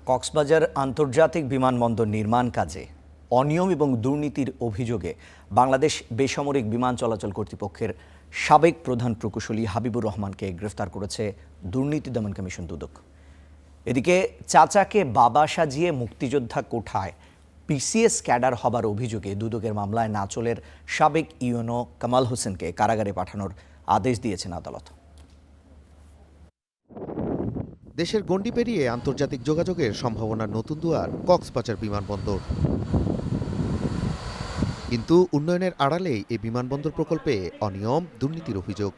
কক্সবাজার আন্তর্জাতিক বিমানবন্দর নির্মাণ কাজে অনিয়ম এবং দুর্নীতির অভিযোগে বাংলাদেশ বেসামরিক বিমান চলাচল কর্তৃপক্ষের সাবেক প্রধান প্রকৌশলী হাবিবুর রহমানকে গ্রেফতার করেছে দুর্নীতি দমন কমিশন দুদক। এদিকে চাচাকে বাবা সাজিয়ে মুক্তিযোদ্ধা কোঠায় পিসিএস ক্যাডার হবার অভিযোগে দুদকের মামলায় নাচলের সাবেক ইউএনও কামাল হোসেনকে কারাগারে পাঠানোর আদেশ দিয়েছেন আদালত। দেশের গণ্ডি পেরিয়ে আন্তর্জাতিক যোগাযোগের সম্ভাবনার নতুন দুয়ার কক্সবাজার বিমানবন্দর। কিন্তু উন্নয়নের আড়ালেই এই বিমানবন্দর প্রকল্পে অনিয়ম দুর্নীতির অভিযোগ।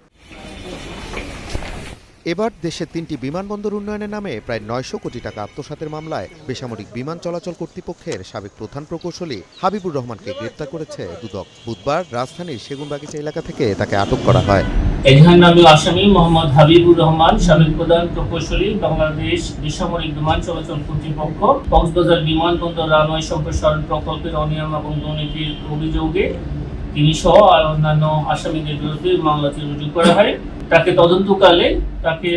এবার দেশের ৩টি বিমানবন্দর উন্নয়নের নামে প্রায় ৯০০ কোটি টাকা আত্মসাতের মামলায় বেসামরিক বিমান চলাচল কর্তৃপক্ষের সাবেক প্রধান প্রকৌশলী হাবিবুর রহমানকে গ্রেপ্তার করেছে দুদক। বুধবার রাজধানীর সেগুনবাগিচা এলাকা থেকে তাকে আটক করা হয়। এজাহার নামীয় আসামি মোহাম্মদ হাবিবুর রহমান, সাবেক প্রধান প্রকৌশলী, বাংলাদেশ বেসামরিক বিমান চলাচল কর্তৃপক্ষ, কক্সবাজার বিমানবন্দর রানওয়ে সম্প্রসারণ প্রকল্পের অনিয়ম এবং দুর্নীতির অভিযোগে তিনি সহ আর অন্যান্য আসামিদের বিরুদ্ধে মামলাটি রুজু করা হয়। তাকে তদন্তকালে তাকে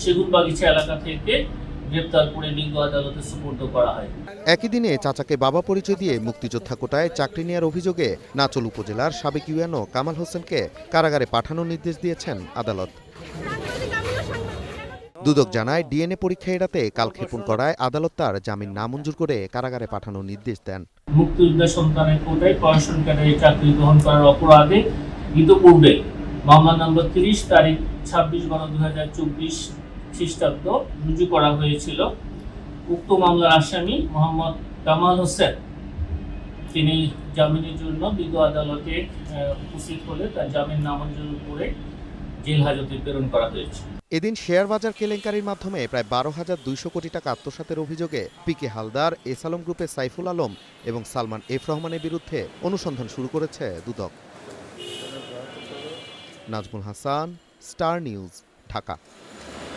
সেগুনবাগিচা এলাকা থেকে গ্রেপ্তার করে বিজ্ঞ আদালতে সুপর্দ করা হয়। একই দিনে চাচাকে বাবা পরিচয় দিয়ে মুক্তিযোদ্ধা কোটায় চাকরি নেওয়ার অভিযোগে নাচল উপজেলার সাবেক ইউএনও কামাল হোসেনকে কারাগারে পাঠানোর নির্দেশ দিয়েছেন আদালত। দুদক জানায়, ডিএনএ পরীক্ষা এড়াতে কালক্ষেপণ করায় আদালত তার জামিন নামঞ্জুর করে কারাগারে পাঠানোর নির্দেশ দেন। মুক্তিযোদ্ধা সন্তানের কোটায় প্রশাসন ক্যাডারে চাকরি গ্রহণ করার অপরাধে ইতিপূর্বে মামলা নম্বর 30 তারিখ 26/12/2024 খ্রিস্টাব্দ রুজু করা হয়েছিল। উক্ত মামলার আসামি মোহাম্মদ কামাল হোসেন তিনি জামিনের জন্য বিজ্ঞ আদালতে উপস্থিত হলে তার জামিন নামঞ্জুর করে জেল হাজতে প্রেরণ করা হয়েছে। এদিন শেয়ার বাজার কেলেঙ্কারির মাধ্যমে প্রায় 12,200 কোটি টাকা আত্মসাতের অভিযোগে পিকে হালদার, এস আলম গ্রুপের সাইফুল আলম এবং সালমান এফ রহমানের বিরুদ্ধে অনুসন্ধান শুরু করেছে দুদক। Nazmul Hasan, Star News, Dhaka.